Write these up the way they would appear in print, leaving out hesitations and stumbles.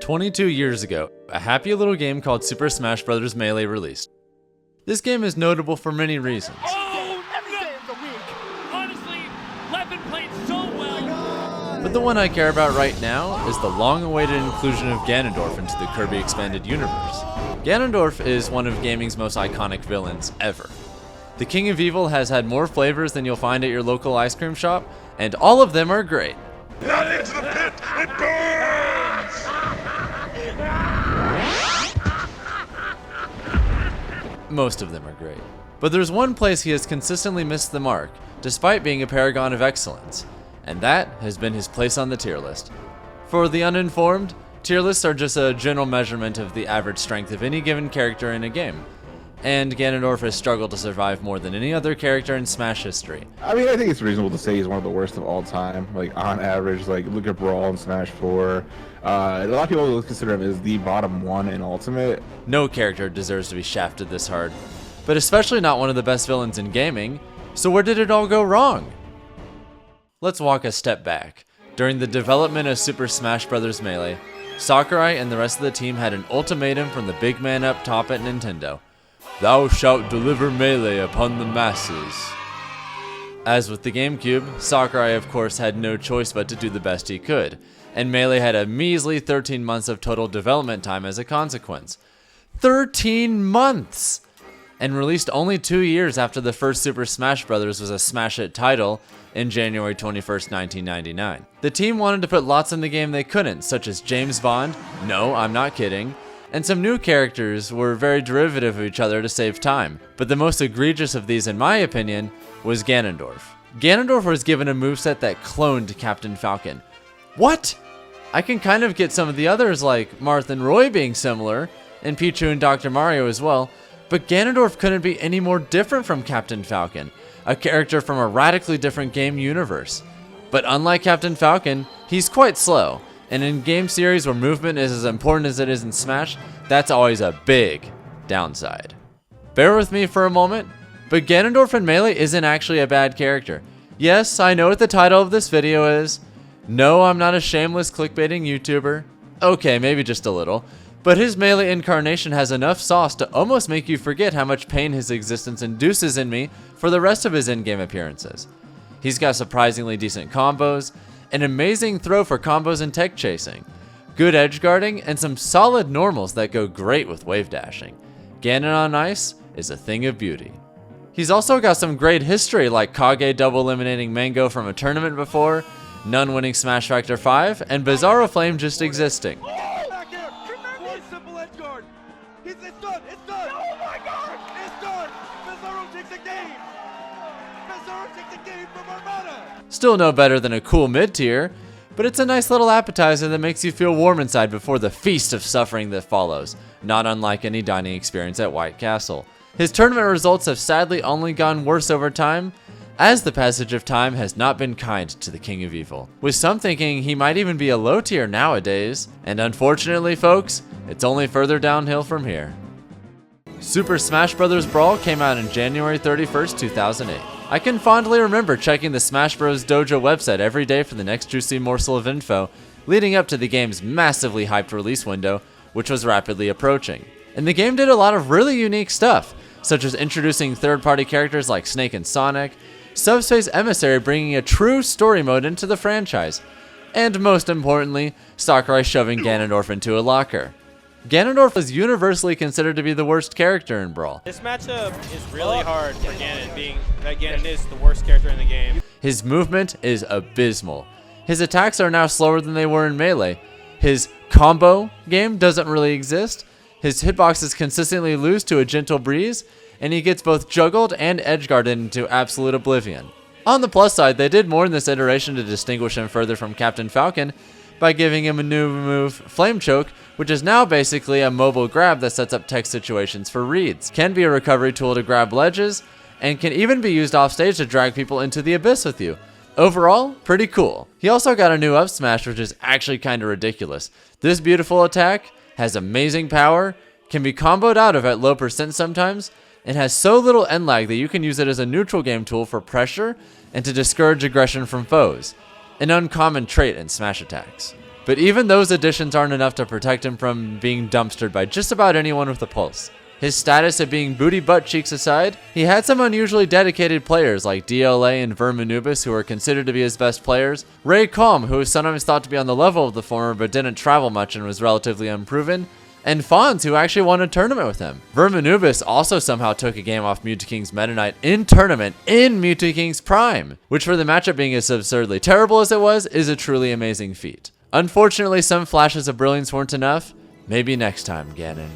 22 years ago, a happy little game called Super Smash Bros. Melee released. This game is notable for many reasons. Oh, every day of the week. Honestly, Levin played so well. But the one I care about right now is the long-awaited inclusion of Ganondorf into the Kirby Expanded Universe. Ganondorf is one of gaming's most iconic villains ever. The King of Evil has had more flavors than you'll find at your local ice cream shop, and all of them are great. Not into the pit! It burns! Most of them are great. But there's one place he has consistently missed the mark, despite being a paragon of excellence, and that has been his place on the tier list. For the uninformed, tier lists are just a general measurement of the average strength of any given character in a game, and Ganondorf has struggled to survive more than any other character in Smash history. I mean, I think it's reasonable to say he's one of the worst of all time. Like, on average, like, look at Brawl and Smash 4. A lot of people consider him as the bottom one in Ultimate. No character deserves to be shafted this hard, but especially not one of the best villains in gaming, so where did it all go wrong? Let's walk a step back. During the development of Super Smash Bros. Melee, Sakurai and the rest of the team had an ultimatum from the big man up top at Nintendo. Thou shalt deliver Melee upon the masses. As with the GameCube, Sakurai of course had no choice but to do the best he could, and Melee had a measly 13 months of total development time as a consequence. 13 months! And released only 2 years after the first Super Smash Bros. Was a smash hit title in January 21st, 1999. The team wanted to put lots in the game they couldn't, such as James Bond, no, I'm not kidding, and some new characters were very derivative of each other to save time. But the most egregious of these, in my opinion, was Ganondorf. Ganondorf was given a moveset that cloned Captain Falcon. What? I can kind of get some of the others like Marth and Roy being similar, and Pichu and Dr. Mario as well, but Ganondorf couldn't be any more different from Captain Falcon, a character from a radically different game universe. But unlike Captain Falcon, he's quite slow, and in game series where movement is as important as it is in Smash, that's always a big downside. Bear with me for a moment, but Ganondorf in Melee isn't actually a bad character. Yes, I know what the title of this video is. No, I'm not a shameless clickbaiting YouTuber. Okay, maybe just a little. But his Melee incarnation has enough sauce to almost make you forget how much pain his existence induces in me for the rest of his in-game appearances. He's got surprisingly decent combos, an amazing throw for combos and tech chasing, good edge guarding, and some solid normals that go great with wave dashing. Ganon on ice is a thing of beauty. He's also got some great history like Kage double eliminating Mango from a tournament before, Nun winning Smash Factor 5, and Bizarro Flame just existing. Back here. One simple edge guard. It's done. It's done. Oh my God. It's done. Bizarro takes the game. Bizarro takes the game from Armada. Still no better than a cool mid-tier, but it's a nice little appetizer that makes you feel warm inside before the feast of suffering that follows, not unlike any dining experience at White Castle. His tournament results have sadly only gone worse over time, as the passage of time has not been kind to the King of Evil, with some thinking he might even be a low tier nowadays, and unfortunately folks, it's only further downhill from here. Super Smash Bros. Brawl came out on January 31st, 2008. I can fondly remember checking the Smash Bros. Dojo website every day for the next juicy morsel of info, leading up to the game's massively hyped release window, which was rapidly approaching. And the game did a lot of really unique stuff, such as introducing third-party characters like Snake and Sonic, Subspace Emissary bringing a true story mode into the franchise, and most importantly, Sakurai shoving Ganondorf into a locker. Ganondorf was universally considered to be the worst character in Brawl. This matchup is really hard for Ganon, being that Ganon is the worst character in the game. His movement is abysmal. His attacks are now slower than they were in Melee. His combo game doesn't really exist. His hitboxes consistently lose to a gentle breeze, and he gets both juggled and edgeguarded into absolute oblivion. On the plus side, they did more in this iteration to distinguish him further from Captain Falcon by giving him a new move, Flame Choke, which is now basically a mobile grab that sets up tech situations for reads, can be a recovery tool to grab ledges, and can even be used off stage to drag people into the abyss with you. Overall, pretty cool. He also got a new up smash, which is actually kinda ridiculous. This beautiful attack has amazing power, can be comboed out of at low percent sometimes, and has so little end lag that you can use it as a neutral game tool for pressure and to discourage aggression from foes, an uncommon trait in Smash attacks. But even those additions aren't enough to protect him from being dumpstered by just about anyone with a pulse. His status of being booty butt cheeks aside, he had some unusually dedicated players like DLA and Verminubis who were considered to be his best players, Ray Calm, who was sometimes thought to be on the level of the former but didn't travel much and was relatively unproven, and Fonz, who actually won a tournament with him. Verminubis also somehow took a game off Mewtwo King's Meta Knight in tournament in Mewtwo King's prime, which for the matchup being as absurdly terrible as it was, is a truly amazing feat. Unfortunately, some flashes of brilliance weren't enough. Maybe next time, Ganon.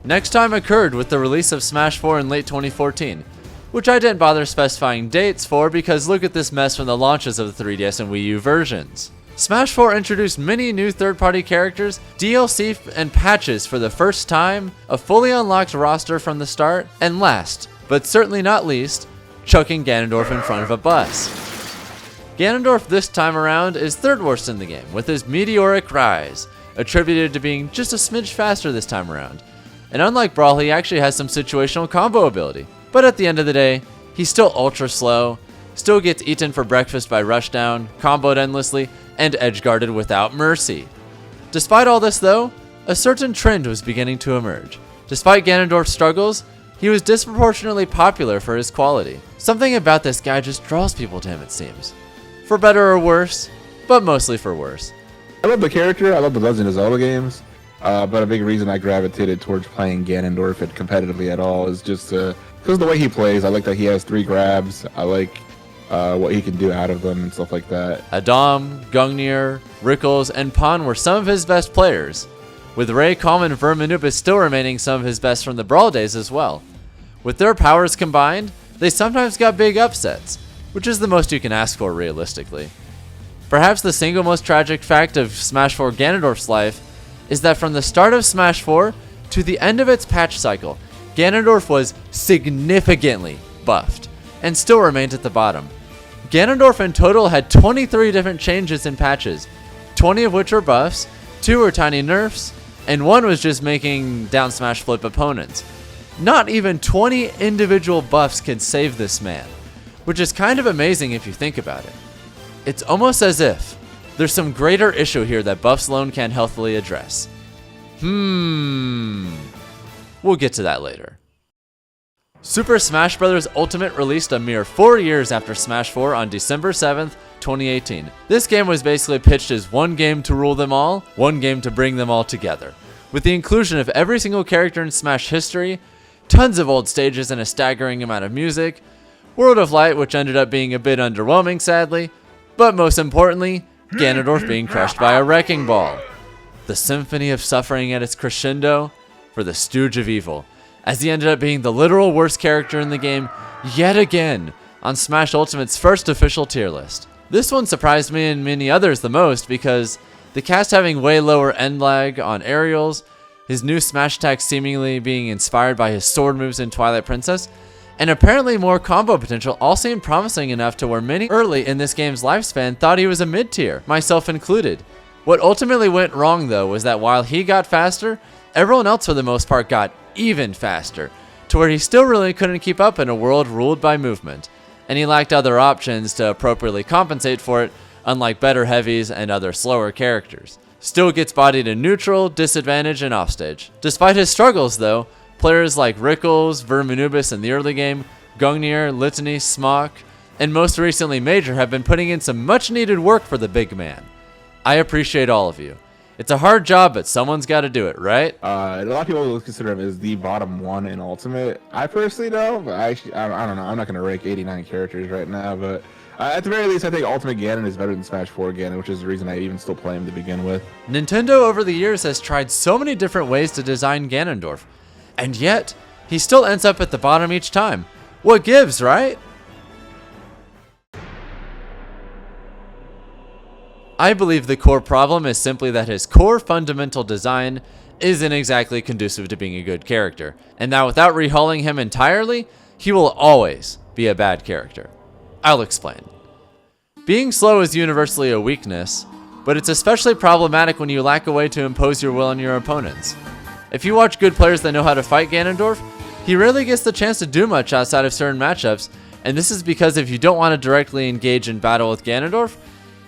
Next time occurred with the release of Smash 4 in late 2014, which I didn't bother specifying dates for because look at this mess from the launches of the 3DS and Wii U versions. Smash 4 introduced many new third-party characters, DLC and patches for the first time, a fully unlocked roster from the start, and last, but certainly not least, chucking Ganondorf in front of a bus. Ganondorf this time around is third worst in the game, with his meteoric rise, attributed to being just a smidge faster this time around. And unlike Brawl, he actually has some situational combo ability. But at the end of the day, he's still ultra slow, still gets eaten for breakfast by Rushdown, comboed endlessly, and edgeguarded without mercy. Despite all this though, a certain trend was beginning to emerge. Despite Ganondorf's struggles, he was disproportionately popular for his quality. Something about this guy just draws people to him, it seems. For better or worse, but mostly for worse. I love the character, I love the Legend of Zelda games, but a big reason I gravitated towards playing Ganondorf competitively at all is just because of the way he plays. I like that he has 3 grabs, I like what he can do out of them and stuff like that. Adam, Gungnir, Rickles, and Pon were some of his best players, with Ray, Calm, and Verminubis still remaining some of his best from the Brawl days as well. With their powers combined, they sometimes got big upsets, which is the most you can ask for realistically. Perhaps the single most tragic fact of Smash 4 Ganondorf's life is that from the start of Smash 4 to the end of its patch cycle, Ganondorf was significantly buffed and still remained at the bottom. Ganondorf in total had 23 different changes in patches, 20 of which were buffs, 2 were tiny nerfs, and 1 was just making down smash flip opponents. Not even 20 individual buffs could save this man, which is kind of amazing if you think about it. It's almost as if there's some greater issue here that buffs alone can't healthily address. We'll get to that later. Super Smash Bros. Ultimate released a mere 4 years after Smash 4 on December 7th, 2018. This game was basically pitched as one game to rule them all, one game to bring them all together. With the inclusion of every single character in Smash history, tons of old stages and a staggering amount of music, World of Light, which ended up being a bit underwhelming sadly, but most importantly, Ganondorf being crushed by a wrecking ball. The symphony of suffering at its crescendo for the Stooge of Evil, as he ended up being the literal worst character in the game yet again on Smash Ultimate's first official tier list. This one surprised me and many others the most because the cast having way lower end lag on aerials, his new Smash attack seemingly being inspired by his sword moves in Twilight Princess, and apparently more combo potential all seemed promising enough to where many early in this game's lifespan thought he was a mid-tier, myself included. What ultimately went wrong though was that while he got faster, everyone else for the most part got even faster, to where he still really couldn't keep up in a world ruled by movement, and he lacked other options to appropriately compensate for it, unlike better heavies and other slower characters. Still gets bodied in neutral, disadvantage, and offstage. Despite his struggles though, players like Rickles, Verminubis in the early game, Gungnir, Litany, Smock, and most recently Major have been putting in some much needed work for the big man. I appreciate all of you. It's a hard job, but someone's got to do it, right? A lot of people will consider him as the bottom 1 in Ultimate. I personally don't, but I don't know. I'm not going to rank 89 characters right now, but at the very least, I think Ultimate Ganon is better than Smash 4 Ganon, which is the reason I even still play him to begin with. Nintendo over the years has tried so many different ways to design Ganondorf, and yet he still ends up at the bottom each time. What gives, right? I believe the core problem is simply that his core fundamental design isn't exactly conducive to being a good character, and that without rehauling him entirely, he will always be a bad character. I'll explain. Being slow is universally a weakness, but it's especially problematic when you lack a way to impose your will on your opponents. If you watch good players that know how to fight Ganondorf, he rarely gets the chance to do much outside of certain matchups, and this is because if you don't want to directly engage in battle with Ganondorf,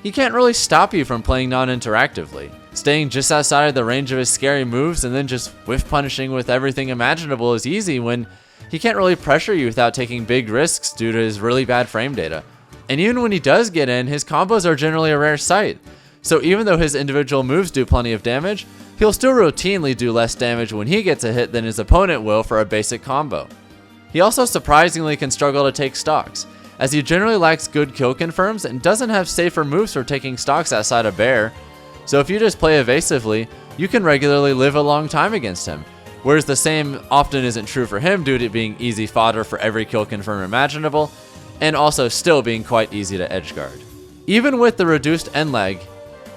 he can't really stop you from playing non-interactively, staying just outside of the range of his scary moves and then just whiff punishing with everything imaginable is easy when he can't really pressure you without taking big risks due to his really bad frame data. And even when he does get in, his combos are generally a rare sight. So even though his individual moves do plenty of damage, he'll still routinely do less damage when he gets a hit than his opponent will for a basic combo. He also surprisingly can struggle to take stocks, as he generally lacks good kill confirms and doesn't have safer moves for taking stocks outside of Bear. So if you just play evasively, you can regularly live a long time against him, whereas the same often isn't true for him due to being easy fodder for every kill confirm imaginable, and also still being quite easy to edgeguard. Even with the reduced end lag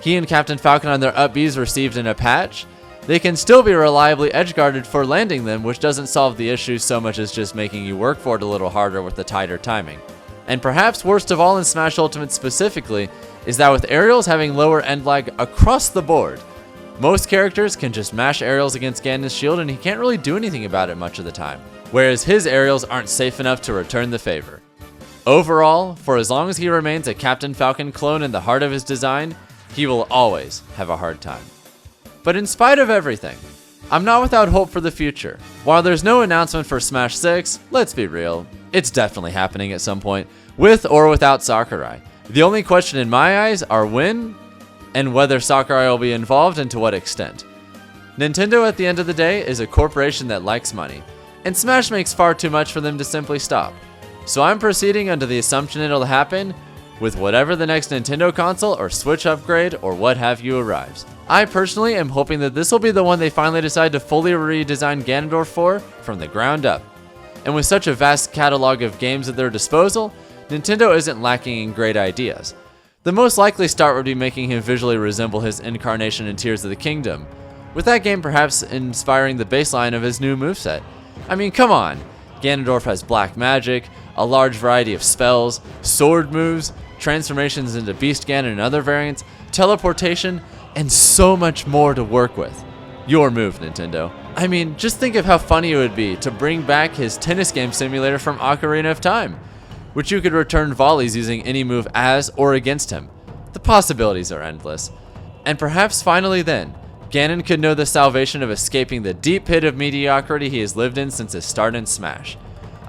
he and Captain Falcon on their up Bs received in a patch, they can still be reliably edgeguarded for landing them, which doesn't solve the issue so much as just making you work for it a little harder with the tighter timing. And perhaps worst of all in Smash Ultimate specifically, is that with aerials having lower end lag across the board, most characters can just mash aerials against Ganon's shield and he can't really do anything about it much of the time, whereas his aerials aren't safe enough to return the favor. Overall, for as long as he remains a Captain Falcon clone in the heart of his design, he will always have a hard time. But in spite of everything, I'm not without hope for the future. While there's no announcement for Smash 6, let's be real, it's definitely happening at some point, with or without Sakurai. The only question in my eyes are when and whether Sakurai will be involved and to what extent. Nintendo at the end of the day is a corporation that likes money, and Smash makes far too much for them to simply stop. So I'm proceeding under the assumption it'll happen with whatever the next Nintendo console or Switch upgrade or what have you arrives. I personally am hoping that this will be the one they finally decide to fully redesign Ganondorf for from the ground up. And with such a vast catalog of games at their disposal, Nintendo isn't lacking in great ideas. The most likely start would be making him visually resemble his incarnation in Tears of the Kingdom, with that game perhaps inspiring the baseline of his new moveset. I mean, come on! Ganondorf has black magic, a large variety of spells, sword moves, transformations into Beast Ganon and other variants, teleportation, and so much more to work with. Your move, Nintendo. I mean, just think of how funny it would be to bring back his tennis game simulator from Ocarina of Time, which you could return volleys using any move as or against him. The possibilities are endless. And perhaps finally then, Ganon could know the salvation of escaping the deep pit of mediocrity he has lived in since his start in Smash,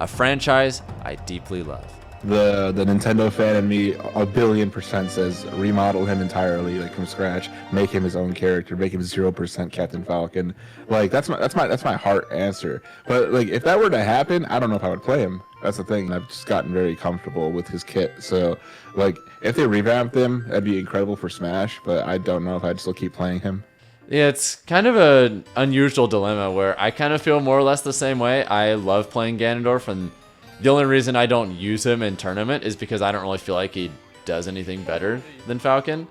a franchise I deeply love. The Nintendo fan in me 1,000,000,000% says remodel him entirely, like from scratch, make him his own character, make him 0% Captain Falcon. Like that's my heart answer. But like if that were to happen, I don't know if I would play him. That's the thing. I've just gotten very comfortable with his kit. So like if they revamped him, that'd be incredible for Smash. But I don't know if I'd still keep playing him. Yeah, it's kind of an unusual dilemma where I kind of feel more or less the same way. I love playing Ganondorf, and the only reason I don't use him in tournament is because I don't really feel like he does anything better than Falcon.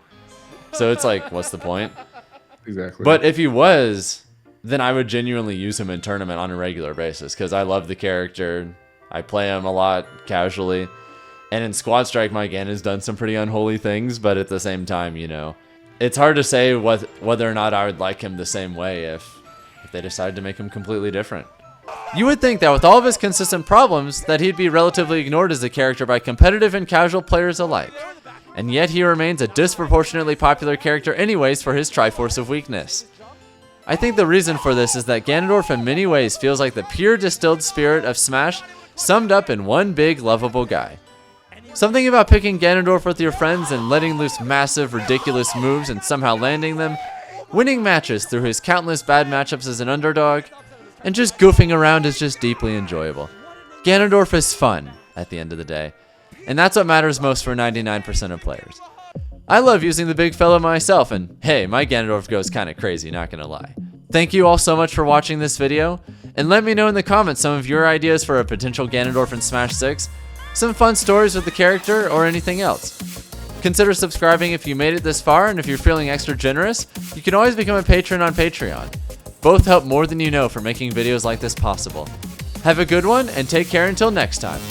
So it's like, what's the point? Exactly. But if he was, then I would genuinely use him in tournament on a regular basis because I love the character. I play him a lot casually. And in Squad Strike, my Ganon has done some pretty unholy things, but at the same time, you know, it's hard to say whether or not I would like him the same way if they decided to make him completely different. You would think that with all of his consistent problems, that he'd be relatively ignored as a character by competitive and casual players alike. And yet he remains a disproportionately popular character anyways for his Triforce of weakness. I think the reason for this is that Ganondorf in many ways feels like the pure distilled spirit of Smash summed up in one big lovable guy. Something about picking Ganondorf with your friends and letting loose massive, ridiculous moves and somehow landing them, winning matches through his countless bad matchups as an underdog, and just goofing around is just deeply enjoyable. Ganondorf is fun at the end of the day, and that's what matters most for 99% of players. I love using the big fella myself, and hey, my Ganondorf goes kinda crazy, not gonna lie. Thank you all so much for watching this video, and let me know in the comments some of your ideas for a potential Ganondorf in Smash 6, some fun stories with the character, or anything else. Consider subscribing if you made it this far, and if you're feeling extra generous, you can always become a patron on Patreon. Both help more than you know for making videos like this possible. Have a good one, and take care until next time.